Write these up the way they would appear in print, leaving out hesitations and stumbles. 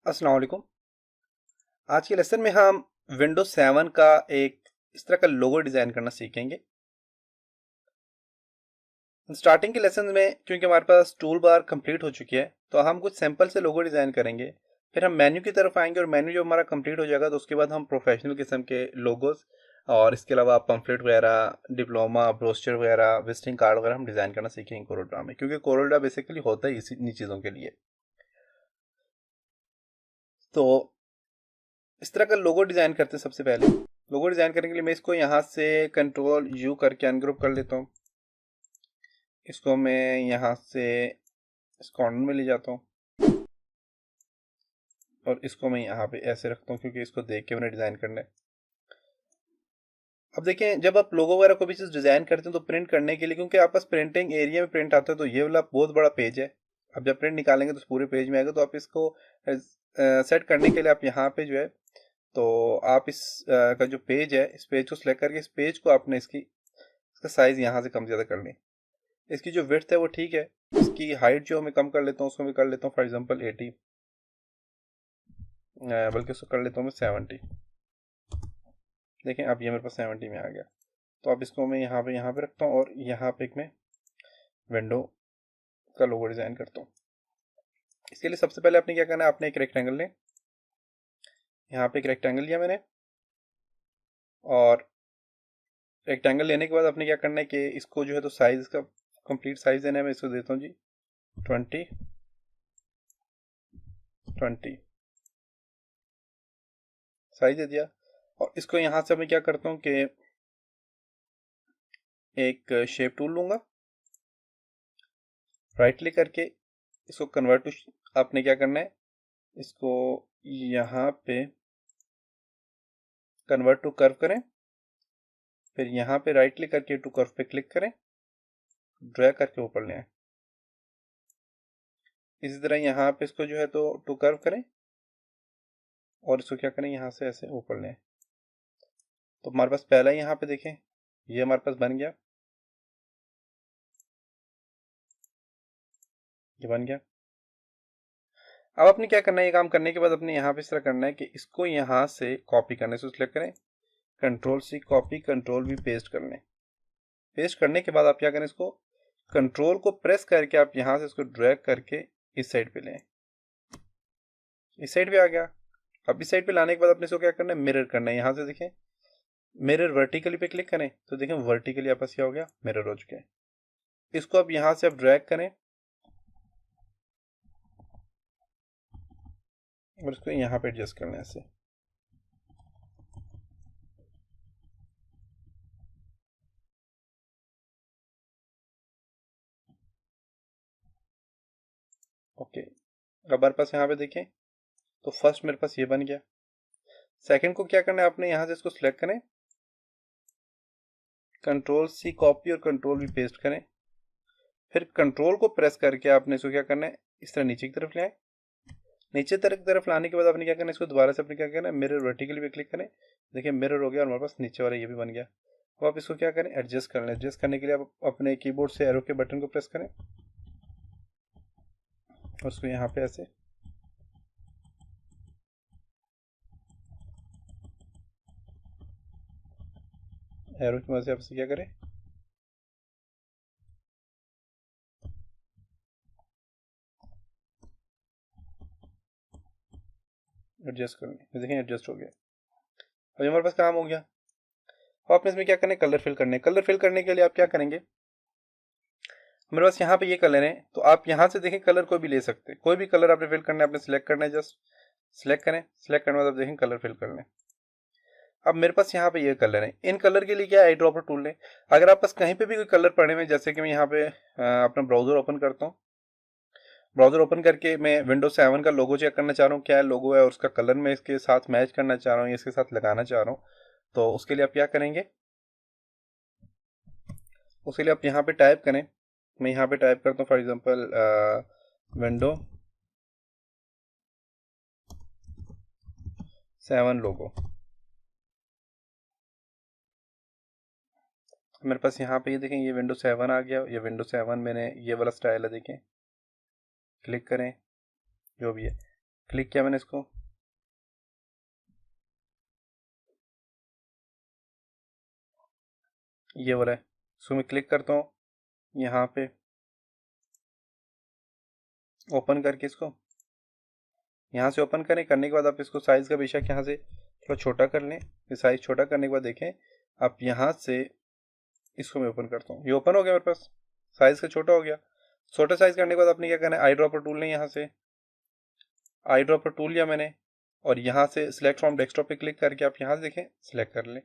अस्सलाम वालेकुम। आज के लेसन में हम विंडोज 7 का एक इस तरह का लोगो डिज़ाइन करना सीखेंगे। स्टार्टिंग के लेसन में क्योंकि हमारे पास टूल बार कंप्लीट हो चुकी है तो हम कुछ सिंपल से लोगो डिज़ाइन करेंगे। फिर हम मेन्यू की तरफ आएंगे और मेन्यू जब हमारा कंप्लीट हो जाएगा तो उसके बाद हम प्रोफेशनल किस्म के लोगोज और इसके अलावा पम्फलेट वगैरह, डिप्लोमा, ब्रोशर वगैरह, विजिटिंग कार्ड वगैरह हम डिज़ाइन करना सीखेंगे कोरोड्रा में, क्योंकि कोरोड्रा बेसिकली होता ही इन्हीं चीज़ों के लिए। तो इस तरह का लोगो डिज़ाइन करते हैं। सबसे पहले लोगो डिज़ाइन करने के लिए मैं इसको यहाँ से कंट्रोल यू करके अनग्रुप कर लेता हूँ। इसको मैं यहाँ से इस कॉर्नर में ले जाता हूँ और इसको मैं यहाँ पे ऐसे रखता हूँ क्योंकि इसको देख के मैंने डिज़ाइन करना है। अब देखें, जब आप लोगो वगैरह को भी चीज़ डिज़ाइन करते हैं तो प्रिंट करने के लिए, क्योंकि आप पास प्रिंटिंग एरिया में प्रिंट आता है तो ये वाला बहुत बड़ा पेज है। अब जब प्रिंट निकालेंगे तो पूरे पेज में आएगा, तो आप इसको सेट करने के लिए आप यहाँ पे जो है तो आप इस का जो पेज है, इस पेज को सिलेक्ट करके इस पेज को आपने इसका साइज़ यहाँ से कम ज़्यादा कर लें। इसकी जो विड्थ है वो ठीक है, इसकी हाइट जो मैं कम कर लेता हूँ, उसको मैं कर लेता हूँ फॉर एग्जांपल 80, बल्कि उसको कर लेता हूँ मैं 70। देखें अब ये मेरे पास 70 में आ गया। तो अब इसको मैं यहाँ पे रखता हूँ और यहाँ पे एक मैं विंडो का लोगो डिज़ाइन करता हूँ। इसके लिए सबसे पहले आपने क्या करना है, आपने एक रेक्टेंगल लें। यहाँ पे एक रेक्टेंगल लिया मैंने और रेक्टेंगल लेने के बाद आपने क्या करना है कि इसको जो है तो साइज़ का कंप्लीट साइज़ देना है। मैं इसको देता हूँ जी 20 20 साइज़ दे दिया। और इसको यहाँ से मैं क्या करता हूँ कि एक शेप टूल लूँगा, राइट क्लिक करके इसको कन्वर्ट टू, आपने क्या करना है इसको यहाँ पे कन्वर्ट टू कर्व करें, फिर यहाँ पे राइट क्लिक करके टू कर्व पे क्लिक करें, ड्रैग करके ऊपर ले आए। इसी तरह यहाँ पे इसको जो है तो टू कर्व करें और इसको क्या करें यहाँ से ऐसे ऊपर ले आए। तो हमारे पास पहला यहाँ पे देखें, ये हमारे पास बन गया, ये बन गया। अब आपने क्या करना है, ये काम करने के बाद अपने यहाँ पे इस तरह करना है कि इसको यहाँ से कॉपी करने से सिलेक्ट करें, कंट्रोल सी कॉपी, कंट्रोल भी पेस्ट कर लें। पेस्ट करने के बाद आप क्या करें, इसको कंट्रोल को प्रेस करके आप यहाँ से इसको ड्रैग करके इस साइड पे लें। इस साइड पे आ गया। अब इस साइड पे लाने के बाद अपने इसको क्या करना है, मिरर करना है। यहाँ से देखें मिरर वर्टिकली पे क्लिक करें तो देखें वर्टिकली आपस क्या हो गया, मिरर हो चुके हैं। इसको अब यहाँ से आप ड्रैग करें और इसको यहाँ पे एडजस्ट करना है ऐसे। ओके, अब हमारे पास यहाँ पे देखें तो फर्स्ट मेरे पास ये बन गया। सेकंड को क्या करना है, आपने यहाँ से इसको सिलेक्ट करें, कंट्रोल सी कॉपी और कंट्रोल भी पेस्ट करें, फिर कंट्रोल को प्रेस करके आपने इसको क्या करना है, इस तरह नीचे की तरफ ले आए। नीचे तरफ लाने के बाद आपने क्या करना है, इसको दोबारा से आपने क्या करना है, मिरर वर्टिकली पे क्लिक करें। देखिए मिरर हो गया और हमारे पास नीचे वाला ये भी बन गया। अब आप इसको क्या करें, एडजस्ट कर लें। एडजस्ट करने के लिए आप अपने कीबोर्ड से एरो के बटन को प्रेस करें और उसको यहाँ पे ऐसे एरो की मदद से आप इसे क्या करें, एडजस्ट कर लें। देखें एडजस्ट हो गया। अब हमारे पास काम हो गया। अब आपने इसमें क्या करना है, कलर फिल करने। कलर फिल करने के लिए आप क्या करेंगे, हमारे पास यहाँ पे ये कलर है तो आप यहाँ से देखें कलर कोई भी ले सकते हैं। कोई भी कलर आपने फिल करना है, आपने सिलेक्ट करना है, जस्ट सिलेक्ट करें। सिलेक्ट करने के बाद आप देखें कलर फिल कर लें। अब मेरे पास यहाँ पे ये कलर है। इन कलर के लिए क्या आई ड्रॉपर टूल लें। अगर आप पास कहीं पे भी कोई कलर पड़े हुए, जैसे कि मैं यहाँ पे अपना ब्राउजर ओपन करता हूँ, ब्राउजर ओपन करके मैं विंडोज 7 का लोगो चेक करना चाह रहा हूँ, क्या लोगो है और उसका कलर मैं इसके साथ मैच करना चाह रहा हूँ, इसके साथ लगाना चाह रहा हूँ। तो उसके लिए आप क्या करेंगे, उसके लिए आप यहाँ पे टाइप करें। मैं यहाँ पे टाइप करता हूँ फॉर एग्जांपल विंडो 7 लोगो। मेरे पास यहाँ पे ये देखें, ये विंडो 7 आ गया। ये विंडो 7 मैंने ये वाला स्टाइल है, देखें क्लिक करें जो भी है। क्लिक किया मैंने इसको, ये वाला है, इसको मैं क्लिक करता हूँ यहाँ पे, ओपन करके इसको यहाँ से ओपन करें। करने के बाद आप इसको साइज़ का बेशक यहाँ से थोड़ा छोटा कर लें। ये साइज़ छोटा करने के बाद देखें आप यहाँ से इसको मैं ओपन करता हूँ, ये ओपन हो गया मेरे पास, साइज़ का छोटा हो गया। छोटा साइज़ करने के बाद आपने क्या करना है, आई ड्रॉपर टूल लें, यहाँ से आई ड्रॉपर टूल लिया मैंने और यहाँ से सिलेक्ट फ्रॉम डेस्कटॉप पे क्लिक करके आप यहाँ से देखें सिलेक्ट कर लें।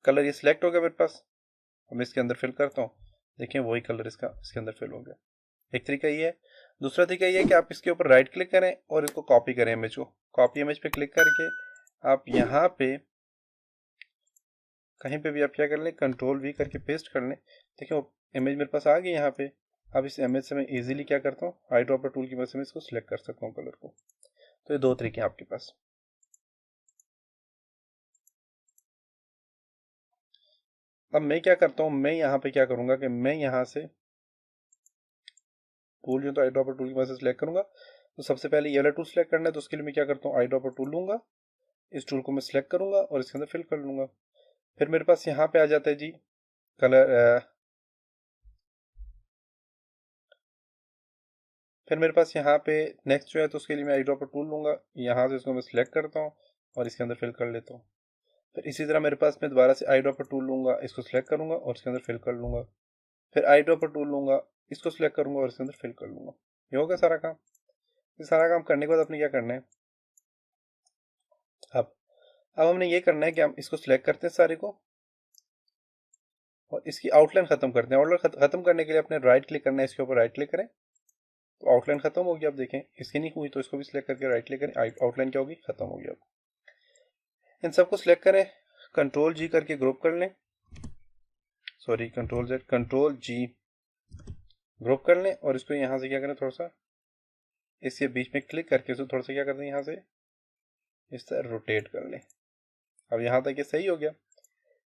कलर ये सिलेक्ट हो गया मेरे पास। अब इसके अंदर फिल करता हूँ, देखें वही कलर इसका इसके अंदर फिल हो गया। एक तरीका ये है। दूसरा तरीका ये है कि आप इसके ऊपर राइट क्लिक करें और इसको कॉपी करें इमेज को। कॉपी इमेज पे क्लिक करके आप यहाँ पे कहीं पे भी आप क्या कर लें, कंट्रोल वी करके पेस्ट कर लें। देखिए वो इमेज मेरे पास आ गई यहाँ पे। अब इस इमेज से मैं इजीली क्या करता हूँ, आई ड्रॉपर टूल की मदद से मैं इसको सिलेक्ट कर सकता हूँ कलर को। तो ये दो तरीके हैं आपके पास। अब मैं क्या करता हूँ, मैं यहाँ पे क्या करूँगा कि मैं यहाँ से टूल जो तो आई ड्रॉपर टूल की मदद से सिलेक्ट करूँगा। तो सबसे पहले ये वाला टूल सेलेक्ट करना है, तो उसके लिए मैं क्या करता हूँ, आई ड्रॉपर टूल लूँगा, इस टूल को मैं सिलेक्ट करूँगा और इसके अंदर फिल कर लूँगा। फिर मेरे पास यहाँ पे आ जाता है जी कलर, फिर मेरे पास यहाँ पे नेक्स्ट जो है, तो उसके लिए मैं आई ड्रॉपर टूल लूँगा, यहाँ से इसको मैं सिलेक्ट करता हूँ और इसके अंदर फिल कर लेता हूँ। फिर इसी तरह मेरे पास मैं दोबारा से आई ड्रॉपर टूल लूँगा, इसको सिलेक्ट करूँगा और इसके अंदर फिल कर लूँगा। फिर आई ड्रॉपर टूल लूँगा, इसको सिलेक्ट करूँगा और इसके अंदर फिल कर लूँगा। ये हो गया सारा काम। ये सारा काम करने के बाद अपने क्या करना है, अब हमने ये करना है कि हम इसको सिलेक्ट करते हैं सारे को और इसकी आउटलाइन खत्म करते हैं। आउटलाइन खत्म करने के लिए अपने राइट क्लिक करना है, इसके ऊपर राइट क्लिक करें तो आउटलाइन खत्म होगी। आप देखें इसकी नहीं हुई तो इसको भी सिलेक्ट करके राइट क्लिक करें, आउटलाइन क्या होगी, खत्म होगी। अब इन सबको सिलेक्ट करें, कंट्रोल जी करके ग्रुप कर लें, सॉरी कंट्रोल जेड, कंट्रोल जी ग्रुप कर लें और इसको यहाँ से क्या करें, थोड़ा सा इसके बीच में क्लिक करके इसको थोड़ा सा क्या करते हैं, यहाँ से इस तरह रोटेट कर लें। अब यहाँ तक ये सही हो गया।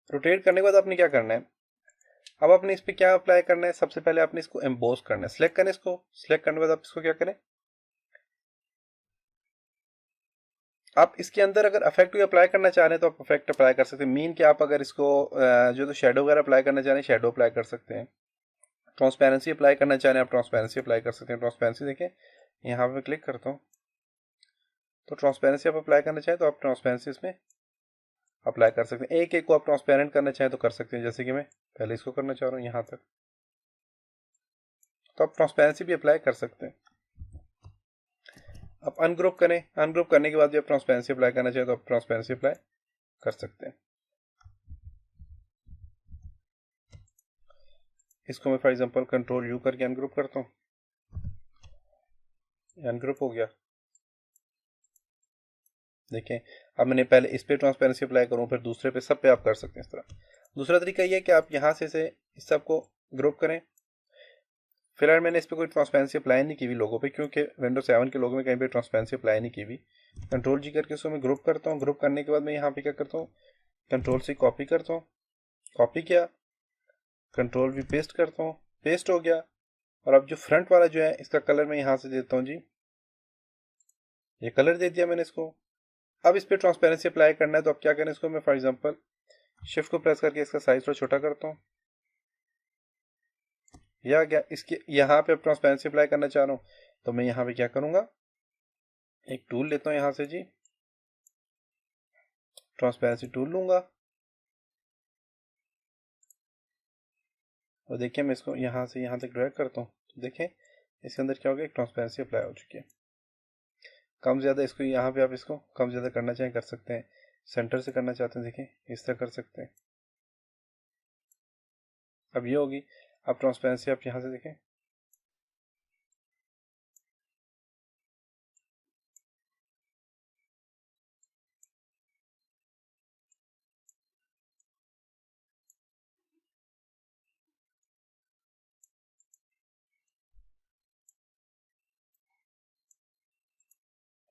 रोटेट करने के बाद आपने क्या करना है, अब आपने इस पर क्या अप्लाई करना है, सबसे पहले आपने इसको एम्बोस करना है। सिलेक्ट करें इसको, सिलेक्ट करने के बाद आप इसको क्या करें, आप इसके अंदर अगर इफेक्ट भी अप्लाई करना चाह रहे हैं तो आप इफेक्ट अप्लाई कर सकते हैं। मीन कि आप अगर इसको जो तो शेडो वगैरह अप्लाई करना चाह रहे हैं, शेडो अप्लाई कर सकते हैं। ट्रांसपेरेंसी अप्लाई करना चाह रहे हैं, आप ट्रांसपेरेंसी अप्लाई कर सकते हैं। ट्रांसपेरेंसी देखें यहाँ पे क्लिक करता हूँ तो ट्रांसपेरेंसी आप अप्लाई करना चाहें तो आप ट्रांसपेरेंसी इसमें अप्लाई कर सकते हैं। एक एक को आप ट्रांसपेरेंट करना चाहें तो कर सकते हैं, जैसे कि मैं पहले इसको करना चाह रहा हूँ यहाँ तक, तो आप ट्रांसपेरेंसी भी अप्लाई कर सकते हैं। आप अनग्रुप करें, अनग्रुप करने के बाद भी आप ट्रांसपेरेंसी अप्लाई करना चाहें तो आप ट्रांसपेरेंसी अप्लाई कर सकते हैं। इसको मैं फॉर एग्जांपल कंट्रोल यू करके अनग्रुप करता हूँ, अनग्रुप हो गया। देखें अब मैंने पहले इस पे ट्रांसपेरेंसी अप्लाई करूँ, फिर दूसरे पे, सब पे आप कर सकते हैं इस तरह। दूसरा तरीका ये है कि आप यहाँ से इस सब को ग्रुप करें। फिलहाल मैंने इस पर कोई ट्रांसपेरेंसी अप्लाई नहीं की हुई लोगों पे, क्योंकि विंडोज 7 के लोगों में कहीं पे ट्रांसपेरेंसी अप्लाई नहीं की हुई। कंट्रोल जी करके इसको मैं ग्रुप करता हूँ। ग्रुप करने के बाद मैं यहाँ पे क्या करता हूँ, कंट्रोल से कॉपी करता हूँ, कॉपी किया, कंट्रोल भी पेस्ट करता हूँ, पेस्ट हो गया। और अब जो फ्रंट वाला जो है इसका कलर मैं यहाँ से देता हूँ जी, ये कलर दे दिया मैंने इसको। अब इस पर ट्रांसपेरेंसी अप्लाई करना है तो अब क्या करें, इसको मैं फॉर एग्जांपल शिफ्ट को प्रेस करके इसका साइज थोड़ा छोटा करता हूँ। या क्या इसके यहाँ पे ट्रांसपेरेंसी अप्लाई करना चाह रहा हूँ तो मैं यहाँ पे क्या करूँगा, एक टूल लेता हूँ यहाँ से जी, ट्रांसपेरेंसी टूल लूँगा और देखिए मैं इसको यहाँ से यहाँ तक ड्रैग करता हूँ तो देखें इसके अंदर क्या हो गया, एक ट्रांसपेरेंसी अप्लाई हो चुकी है। कम ज़्यादा इसको यहाँ पे आप इसको कम ज़्यादा करना चाहें कर सकते हैं, सेंटर से करना चाहते हैं देखें इस तरह कर सकते हैं। अब ये होगी, अब ट्रांसपेरेंसी आप यहाँ से देखें,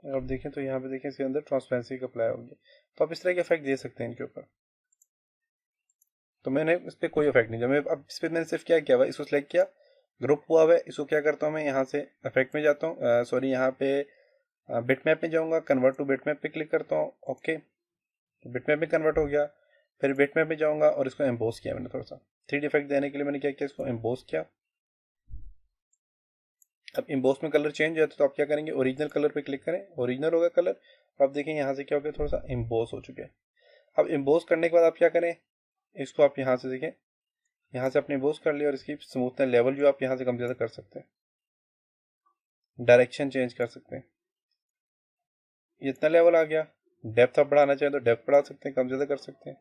अब देखें तो यहाँ पे देखें इसके अंदर ट्रांसपेरेंसी का अप्लाई होगी। तो आप इस तरह के इफेक्ट दे सकते हैं इनके ऊपर। तो मैंने इस पर कोई इफेक्ट नहीं दिया, मैं अब इस पर मैंने सिर्फ क्या किया हुआ, इसको सेलेक्ट किया, ग्रुप हुआ हुआ है, इसको क्या करता हूँ मैं यहाँ से इफेक्ट में जाता हूँ, सॉरी यहाँ पे बिट मैप में जाऊँगा, कन्वर्ट टू बिट मैप पे क्लिक करता हूँ। ओके, बिट मैप में कन्वर्ट हो गया। फिर बिट मैप में जाऊँगा और इसको एम्बोस किया मैंने थोड़ा सा 3D इफेक्ट देने के लिए। मैंने क्या किया, इसको एम्बोस किया। अब एम्बोस में कलर चेंज है तो आप क्या करेंगे, ओरिजिनल कलर पे क्लिक करें, ओरिजिनल होगा कलर। आप देखें यहाँ से क्या हो गया, थोड़ा सा एम्बोस हो चुके हैं। अब एम्बोस करने के बाद आप क्या करें, इसको आप यहाँ से देखें, यहाँ से अपने एम्बोस कर लिया और इसकी स्मूथनेस लेवल जो आप यहाँ से कम ज़्यादा कर सकते हैं, डायरेक्शन चेंज कर सकते हैं। इतना लेवल आ गया। डेप्थ आप बढ़ाना चाहें तो डेप्थ बढ़ा सकते हैं, कम ज़्यादा कर सकते हैं।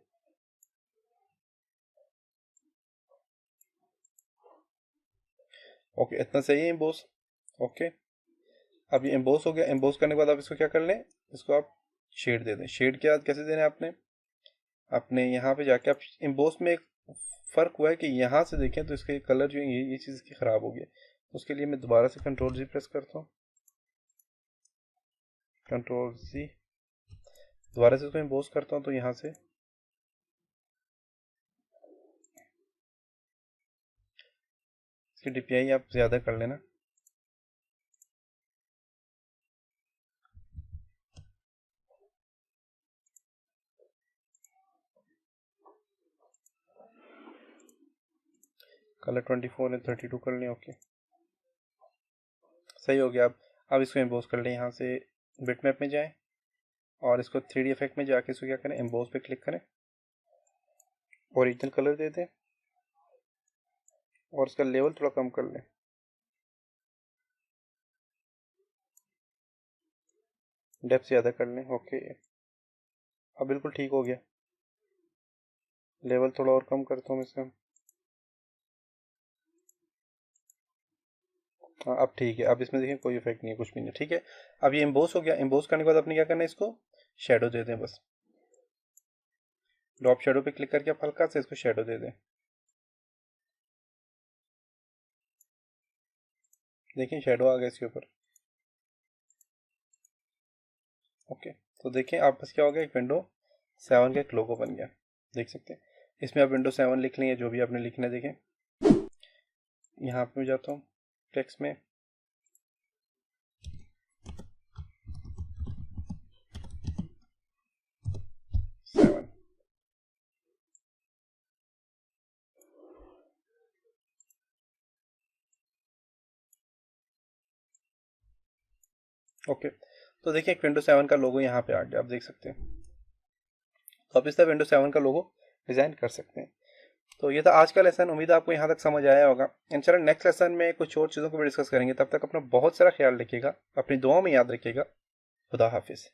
ओके, इतना सही है एम्बोस। ओके, अब ये एम्बोस हो गया। एम्बोस करने के बाद आप इसको क्या कर लें, इसको आप शेड दे दें। शेड क्या कैसे देना है आपने, अपने यहाँ पे जाके आप एम्बोस में एक फ़र्क हुआ है कि यहाँ से देखें तो इसके कलर जो है ये चीज़ इसकी ख़राब हो गई है। उसके लिए मैं दोबारा से कंट्रोल जी प्रेस करता हूँ, कंट्रोल जी, दोबारा से इसको एम्बोस करता हूँ तो यहाँ से इसकी DPI आप ज़्यादा कर लेना। कलर 24 है, 32 कर लें। ओके, सही हो गया। अब इसको एम्बोस कर लें। यहाँ से बिट मैप में जाएं और इसको 3D इफेक्ट में जाके इसको क्या करें, एम्बोस पे क्लिक करें, ओरिजिनल कलर दे दें और इसका लेवल थोड़ा कम कर लें। डेप्थ ज़्यादा कर लें। ओके, अब बिल्कुल ठीक हो गया। लेवल थोड़ा और कम करता हूँ इसका। हाँ, अब ठीक है। अब इसमें देखिए कोई इफेक्ट नहीं है, कुछ भी नहीं। ठीक है, अब ये एम्बोस हो गया। एम्बोस करने के बाद अपने क्या करना है, इसको शेडो दे दें बस। ड्रॉप शेडो पे क्लिक करके आप हल्का से इसको शेडो दे दें। देखिए शेडो आ गया इसके ऊपर। ओके, तो देखिए आप बस क्या हो गया, एक विंडो 7 का एक लोगो बन गया, देख सकते हैं। इसमें आप विंडो 7 लिख लें, जो भी आपने लिखना है। देखें यहाँ पे मैं जाता हूँ टेक्स्ट में, ओके, तो देखिए एक विंडो 7 का लोगो यहाँ पे आ गया, आप देख सकते हैं। तो आप इस तरह विंडो 7 का लोगो डिज़ाइन कर सकते हैं। तो ये था आज का लेसन। उम्मीद है आपको यहाँ तक समझ आया होगा। इंशाल्लाह नेक्स्ट लेसन में कुछ और चीज़ों को भी डिस्कस करेंगे। तब तक अपना बहुत सारा ख्याल रखिएगा, अपनी दुआओं में याद रखिएगा। खुदा हाफिज़।